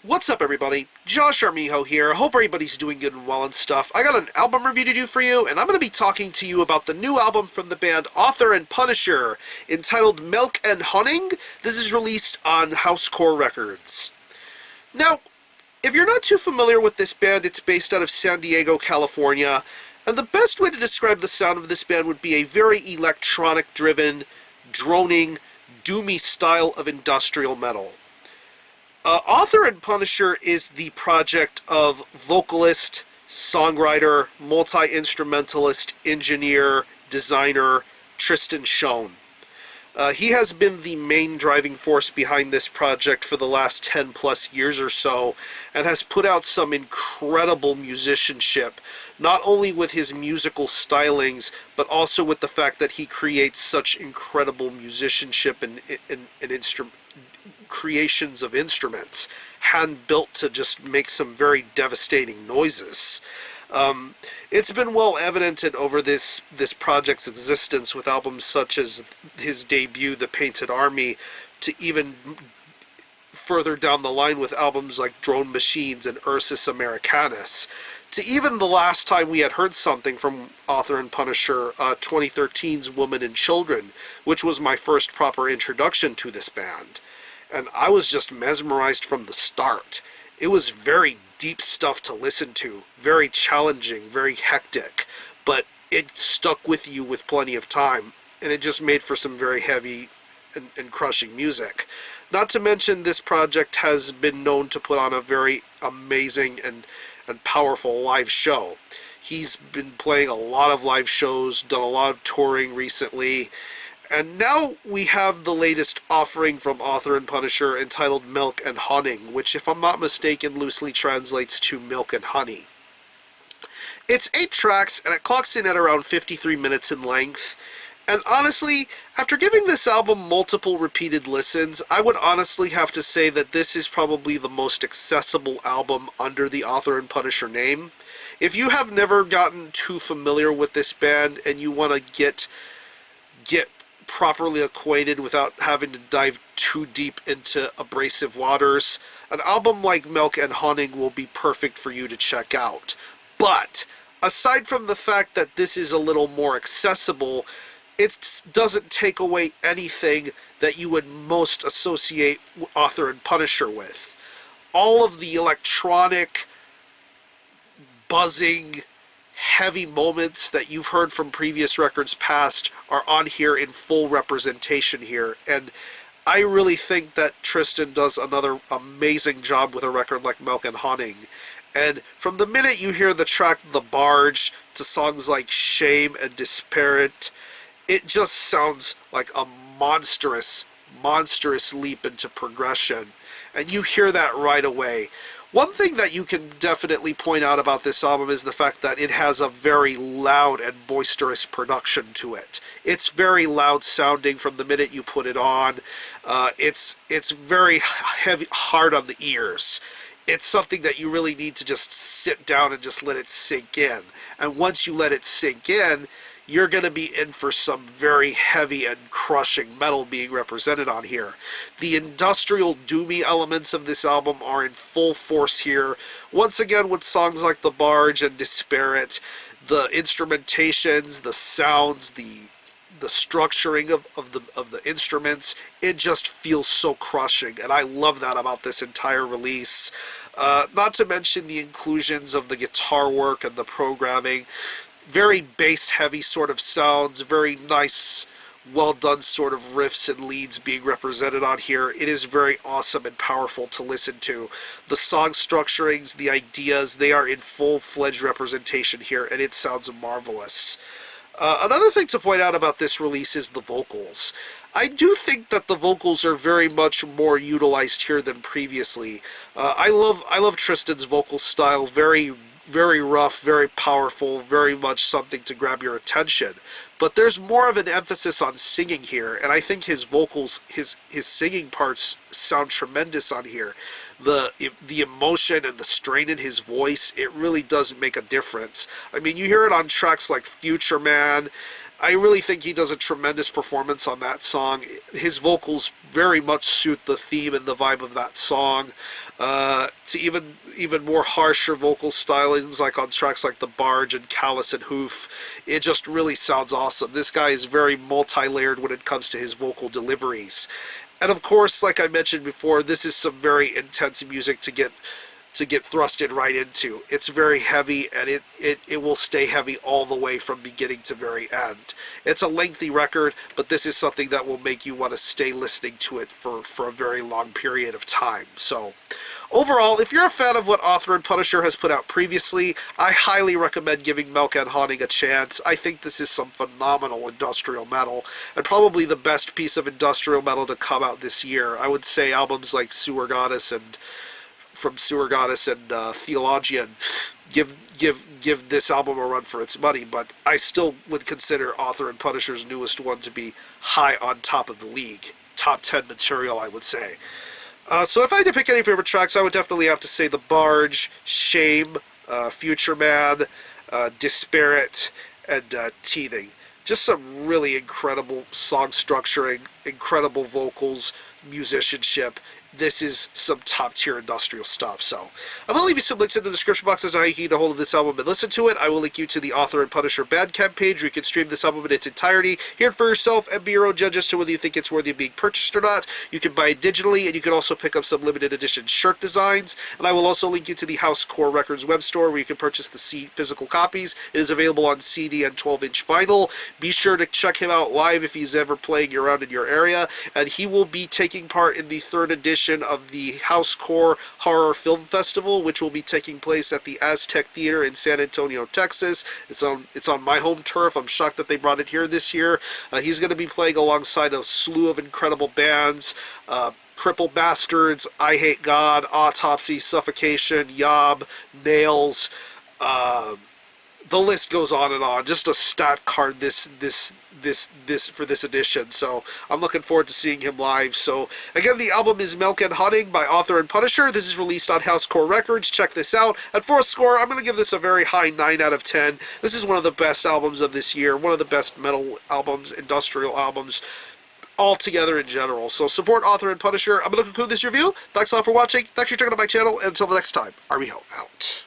What's up, everybody? Josh Armijo here. I hope everybody's doing good and well and stuff. I got an album review to do for you, and I'm going to be talking to you about the new album from the band Author and Punisher, entitled Melk En Honing. This is released on Housecore Records. Now, if you're not too familiar with this band, it's based out of San Diego, California, and the best way to describe the sound of this band would be a very electronic-driven, droning, doomy style of industrial metal. Author and Punisher is the project of vocalist, songwriter, multi-instrumentalist, engineer, designer, Tristan Schoen. He has been the main driving force behind this project for the last 10 plus years or so, and has put out some incredible musicianship, not only with his musical stylings, but also with the fact that he creates such incredible musicianship and creations of instruments, hand-built to just make some very devastating noises. It's been well evidented over this project's existence with albums such as his debut, The Painted Army, to even further down the line with albums like Drone Machines and Ursus Americanus, to even the last time we had heard something from Author and Punisher, 2013's Women and Children, which was my first proper introduction to this band. And I was just mesmerized from the start. It was very deep stuff to listen to, very challenging, very hectic, but it stuck with you with plenty of time, and it just made for some very heavy and crushing music. Not to mention, this project has been known to put on a very amazing and powerful live show. He's been playing a lot of live shows, done a lot of touring recently, and now we have the latest offering from Author and Punisher entitled Melk En Honing, which, if I'm not mistaken, loosely translates to milk and honey. It's 8 tracks, and it clocks in at around 53 minutes in length. And honestly, after giving this album multiple repeated listens, I would honestly have to say that this is probably the most accessible album under the Author and Punisher name. If you have never gotten too familiar with this band and you want to get properly acquainted without having to dive too deep into abrasive waters, an album like Melk En Honing will be perfect for you to check out. But aside from the fact that this is a little more accessible, it doesn't take away anything that you would most associate Author and Punisher with. All of the electronic, buzzing, heavy moments that you've heard from previous records past are on here in full representation here, and I really think that Tristan does another amazing job with a record like Melk En Honing. And from the minute you hear the track The Barge to songs like Shame and Disparate, it just sounds like a monstrous leap into progression, and you hear that right away. One thing that you can definitely point out about this album is the fact that it has a very loud and boisterous production to it. It's very loud sounding from the minute you put it on. It's very heavy, hard on the ears. It's something that you really need to just sit down and just let it sink in. And once you let it sink in, you're going to be in for some very heavy and crushing metal being represented on here. The industrial doomy elements of this album are in full force here. Once again, with songs like The Barge and Disparate, the instrumentations, the sounds, the structuring of the instruments, it just feels so crushing, and I love that about this entire release. Not to mention the inclusions of the guitar work and the programming. Very bass-heavy sort of sounds, very nice, well-done sort of riffs and leads being represented on here. It is very awesome and powerful to listen to. The song structurings, the ideas, they are in full-fledged representation here, and it sounds marvelous. Another thing to point out about this release is the vocals. I do think that the vocals are very much more utilized here than previously. I love Tristan's vocal style, very rough, very powerful, very much something to grab your attention. But there's more of an emphasis on singing here, and I think his vocals, his singing parts sound tremendous on here. The emotion and the strain in his voice, it really does make a difference. I mean, you hear it on tracks like Future Man. I really think he does a tremendous performance on that song. His vocals very much suit the theme and the vibe of that song. To even more harsher vocal stylings, like on tracks like The Barge and Callous and Hoof, it just really sounds awesome. This guy is very multi-layered when it comes to his vocal deliveries. And of course, like I mentioned before, this is some very intense music to get thrusted right into. It's very heavy, and it will stay heavy all the way from beginning to very end. It's a lengthy record, but this is something that will make you want to stay listening to it for a very long period of time. So, overall, if you're a fan of what Author and Punisher has put out previously, I highly recommend giving Melk En Honing a chance. I think this is some phenomenal industrial metal, and probably the best piece of industrial metal to come out this year. I would say albums like Sewer Goddess and Theologian give this album a run for its money, but I still would consider Author and Punisher's newest one to be high on top of the league. Top 10 material, I would say. So if I had to pick any favorite tracks, I would definitely have to say The Barge, Shame, Future Man, Disparate, and Teething. Just some really incredible song structuring, incredible vocals, musicianship. This is some top-tier industrial stuff. So I'm going to leave you some links in the description box as to how you can get a hold of this album and listen to it. I will link you to the Author and Punisher Bandcamp page where you can stream this album in its entirety, hear it for yourself, and be your own judge as to whether you think it's worthy of being purchased or not. You can buy it digitally, and you can also pick up some limited edition shirt designs. And I will also link you to the Housecore Records web store where you can purchase the physical copies. It is available on CD and 12-inch vinyl. Be sure to check him out live if he's ever playing around in your area, and he will be taking part in the 3rd edition of the Housecore Horror Film Festival, which will be taking place at the Aztec Theater in San Antonio, Texas. It's on my home turf. I'm shocked that they brought it here this year. He's going to be playing alongside a slew of incredible bands. Crippled Bastards, I Hate God, Autopsy, Suffocation, Yob, Nails, the list goes on and on. Just a stat card this for this edition. So I'm looking forward to seeing him live. So again, the album is Melk En Honing by Author and Punisher. This is released on Housecore Records. Check this out. And for a score, I'm going to give this a very high 9 out of 10. This is one of the best albums of this year. One of the best metal albums, industrial albums, all together in general. So support Author and Punisher. I'm going to conclude this review. Thanks a lot for watching. Thanks for checking out my channel. And until the next time, Army Ho out.